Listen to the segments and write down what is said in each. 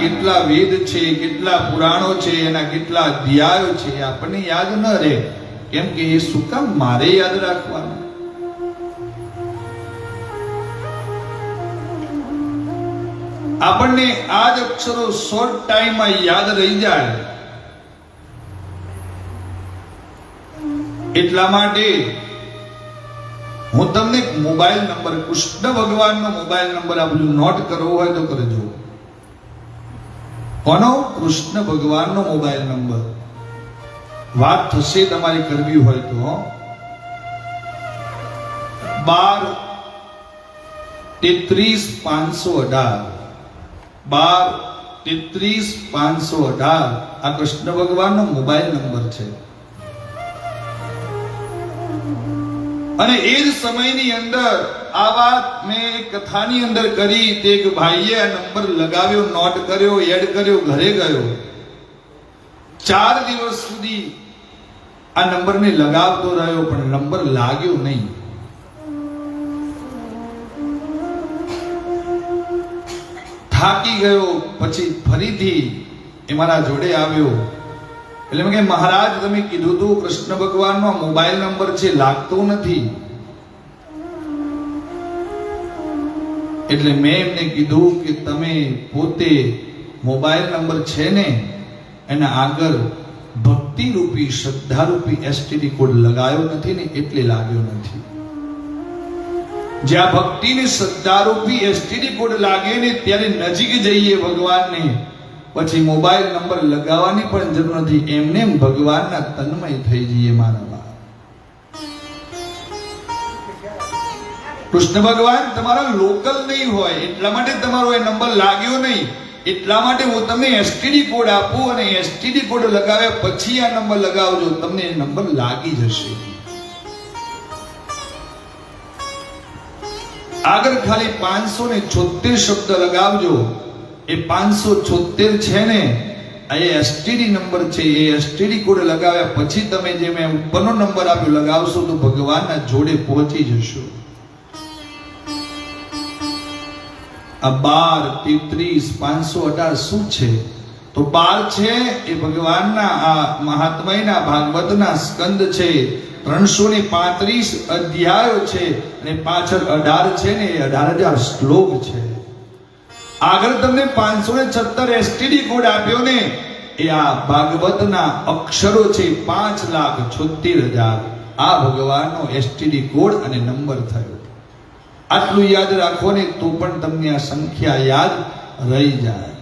કેટલા વેદ છે, કેટલા પુરાણો છે, એના કેટલા અધ્યાયો છે, આપણને યાદ ન રહે. કેમ કે એ શું કામ મારે યાદ રાખવાનું? આપણને આ જ અક્ષરો શોર્ટ ટાઈમમાં યાદ રહી જાય. એટલા માટે હું તમને મોબાઈલ નંબર, કૃષ્ણ ભગવાનનો મોબાઈલ નંબર આપું. નોટ કરવો હોય તો કરજો. કોનો? કૃષ્ણ ભગવાનનો મોબાઈલ નંબર. વાત થશે તમારી કરવી હોય તો 12 33 518 12 33 518 આ કૃષ્ણ ભગવાનનો મોબાઈલ નંબર છે. અને એ જ સમયની અંદર આ વાત મેં કથાની અંદર કરી. તે એક ભાઈએ આ નંબર લગાવ્યો, નોટ કર્યો, એડ કર્યો, ઘરે ગયો. 4 દિવસ સુધી આ નંબરને લગાવતો રહ્યો, પણ નંબર લાગ્યો નહીં. થાકી ગયો. પછી ફરીથી એ મારા જોડે આવ્યો. એટલે મેં કે મહારાજ, તમે કીધું તું કૃષ્ણ ભગવાનનો મોબાઈલ નંબર છે, લાગતો નથી. એટલે મેં એમને કીધું કે તમે પોતે મોબાઈલ નંબર છે ને એના આગળ ભક્તિ રૂપી, શ્રદ્ધા રૂપી એસટીડી કોડ લગાવ્યો નથી ને એટલે લાગ્યો નથી. જ્યાં ભક્તિ ને શ્રદ્ધા રૂપી એસટીડી કોડ લાગે ને ત્યારે નજીક જઈએ ભગવાનને, પછી મોબાઈલ નંબર લગાવવાની પણ જરૂર નથી. એમને ભગવાનના તન્મય થઈ જઈએ. મારા કૃષ્ણ ભગવાન તમારા લોકલ નહીં હોય, એટલા માટે તમારો એ નંબર લાગ્યો નહીં. એટલા માટે હું તમને એસટીડી કોડ આપું અને એસટીડી કોડ લગાવ્યા પછી આ નંબર લગાવજો, તમને એ નંબર લાગી જશે. આગળ ખાલી 576 શબ્દ લગાવજો. એ 576 છે ને એ એસટીડી નંબર છે. એ એસટીડી કોડ લગાવ્યા પછી તમે જે મેં ઉપરનો નંબર આપ્યો લગાવશો તો ભગવાનના જોડે પહોંચી જશો. આ 12 33 518 શું છે? તો 12 છે એ ભગવાનના આ મહાત્મયના ભાગવતના સ્કંદ છે. 335 અધ્યાયો છે અને પાછળ 18 છે ને એ 18,000 શ્લોક છે. આગળ તમને 576 એસટીડી કોડ આપ્યો ને એ આ ભાગવતના અક્ષરો છે. 5,76,000 આ ભગવાનનો એસટીડી કોડ અને નંબર થયો. આટલું યાદ રાખો ને તો પણ તમને આ સંખ્યા યાદ રહી જાય.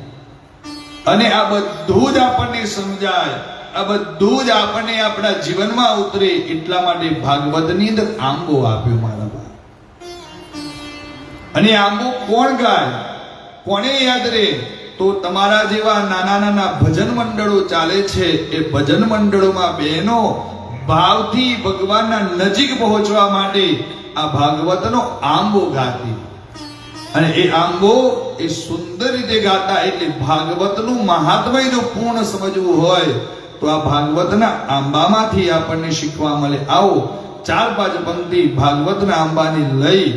અને આ બધું જ આપણને સમજાય, આ બધું જ આપણને આપણા જીવનમાં ઉતરે. એટલા માટે ભાગવતની અંદર આંબો આપ્યો મારા બા. અને આંબો કોણ ગાય, કોને યાદ રહે? તો તમારા જેવા નાના નાના ભજન મંડળો ચાલે છે. એ ભજન મંડળોમાં બહેનો ભાવથી ભગવાનના નજીક પહોંચવા માટે આ ભાગવતનો આંબો ગાતી. અને એ આંબો એ સુંદર રીતે ગાતા. એટલે ભાગવતનું મહાત્મય જો પૂર્ણ સમજવું હોય તો આ ભાગવતના આંબામાંથી આપણને શીખવા મળે. આવો 4-5 પંક્તિ ભાગવતના આંબાની લઈ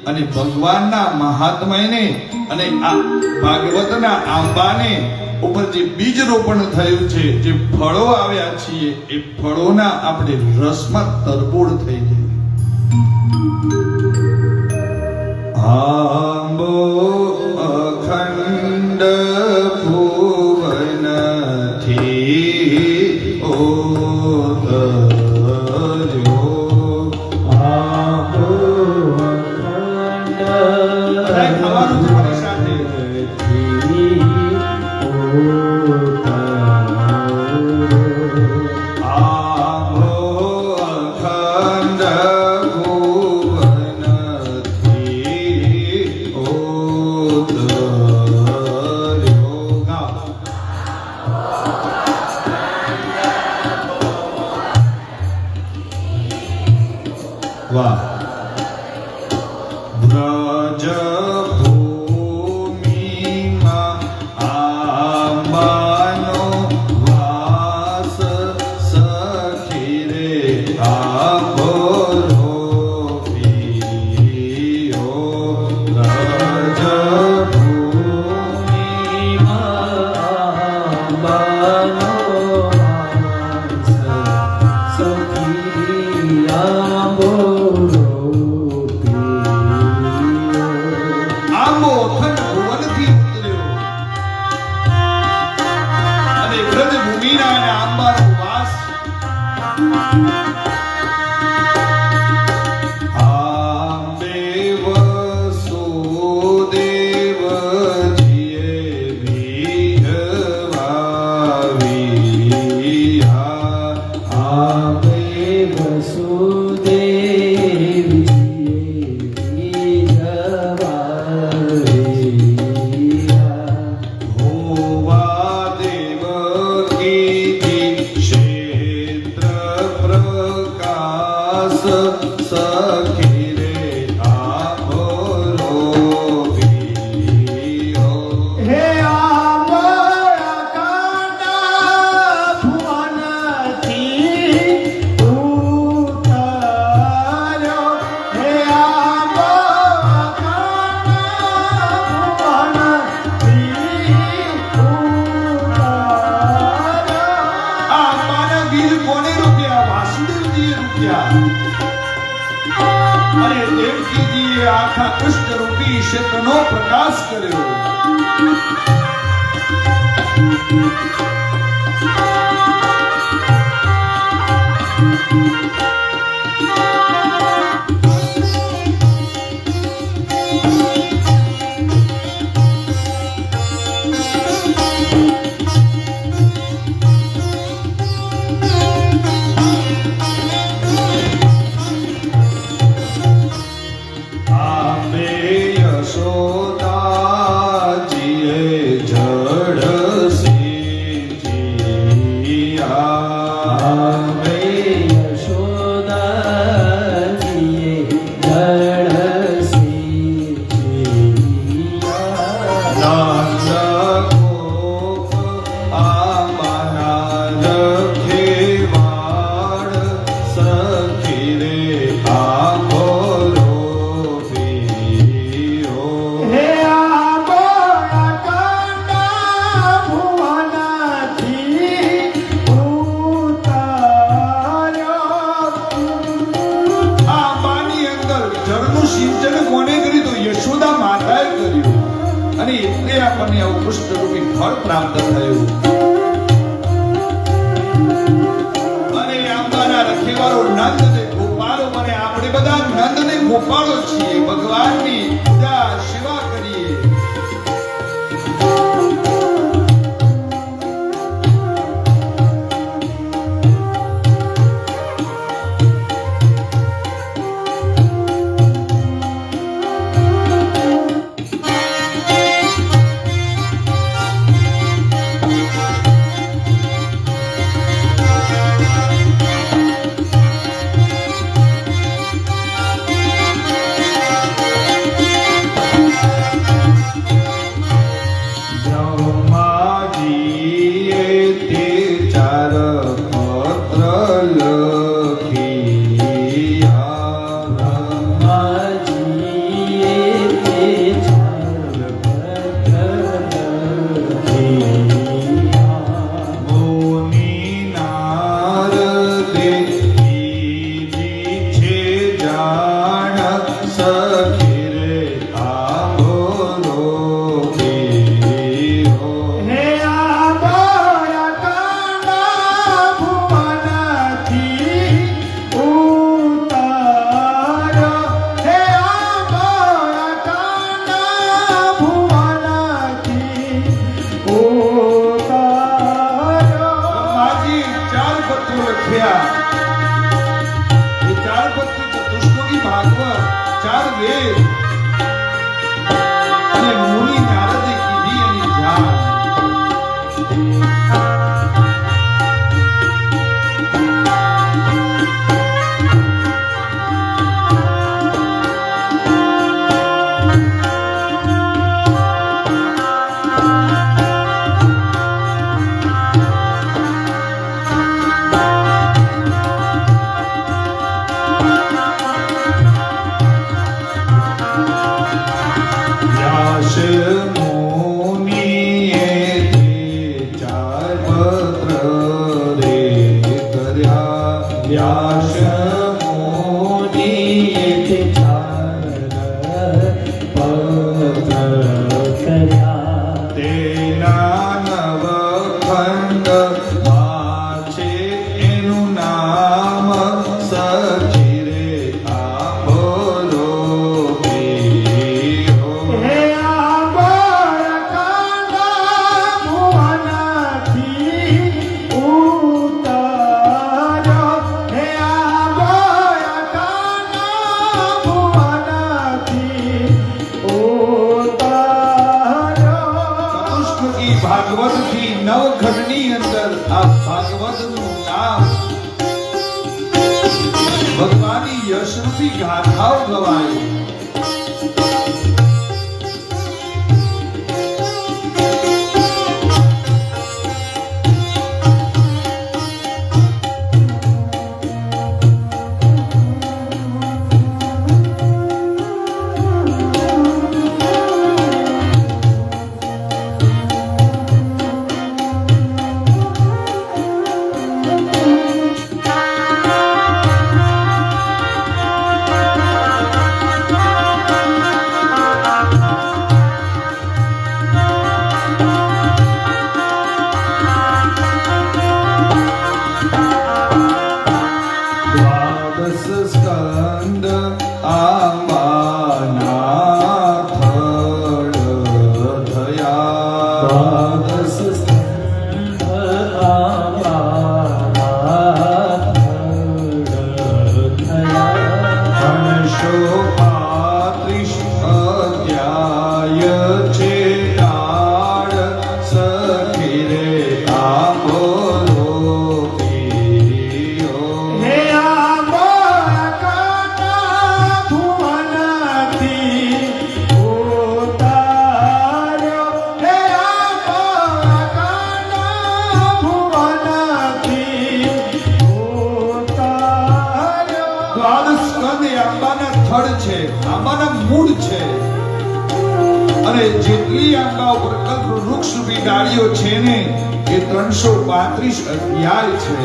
અને ભગવાનના મહાત્મયને અને આ ભાગવતના આંબાને ઉપર જે બીજ રોપણ થયું છે, જે ફળો આવ્યા છીએ, એ ફળોના આપણે રસમાં તરબોળ થઈ જાય. આંબો અખંડ ભુવનથી ઓતર્યો. આંબો અખંડ ખાવાનું તમારી સાથે દેવકીજીએ આખા કૃષ્ણરૂપી ક્ષેત્રનો પ્રકાશ કર્યો. પ્રાપ્ત થયું. અને આંબાના રખેવાળો નંદ ને ગોપાળો, અને આપણે બધા નંદ ને ગોપાળો છીએ. ભગવાનની પૂજા સેવા કરીએ. ભગવાનની યશરૂપી ગાથાઓ ગવાય. થડ છે, આંબાના મૂળ છે, અને જેટલી આંબા ઉપર કલ્પ વૃક્ષ રૂપી ડાળીઓ છે ને એ 335 અધ્યાય છે.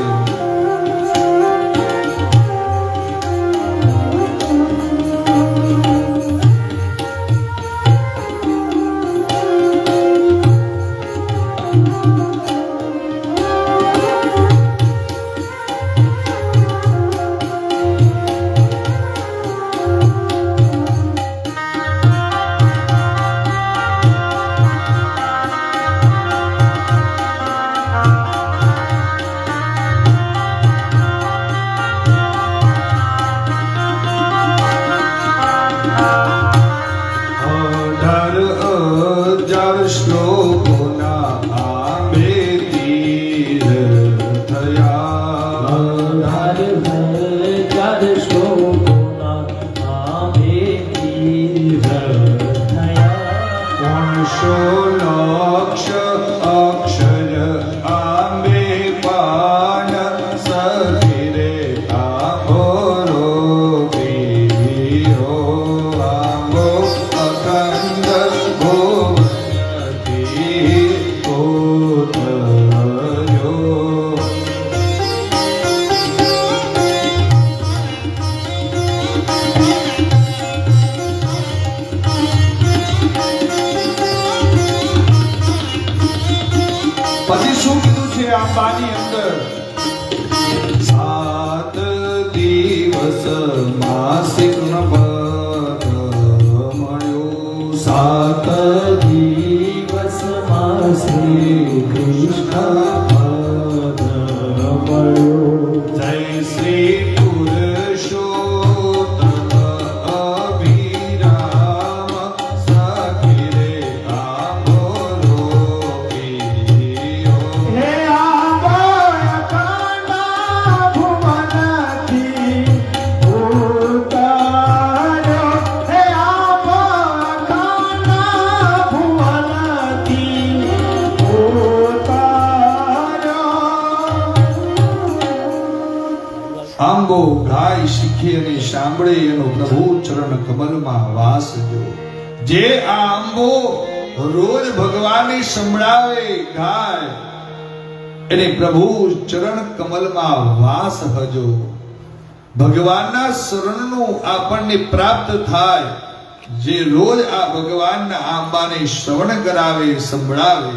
શ્લોકોના આંબે તીર થયા, 18,000 શ્લોકોના આંબે તીર થયા. 500 અક્ષર આંબે પાન સખીરે આંબો પીરો, આંબો અખંડ પછી શું કીધું છે આંબાની અંદર? 7 દિવસ માસિક પદ મળ્યું, 7 દિવસમાં શ્રી કૃષ્ણ પદ મળ્યું. જય શ્રી પુરુષોત્તમ અભિરામ સખીરે આંબો પીરો. હે આંબા કાંડા ભુવનથી ઉતાર્યો, હે આંબા કાંડા ભુવનથી ઉતાર્યો. આંબો ગાય શીખી અને સાંભળે એનો પ્રભુ ચરણ કમલમાં વાસ જો. જે આ આંબો રોજ ભગવાનને સંભળાવે ગાય, એને પ્રભુ ચરણ કમલમાં વાસ હજો. ભગવાનના શરણનું આપણને પ્રાપ્ત થાય. જે રોજ આ ભગવાનના આંબાને શ્રવણ કરાવે, સંભળાવે,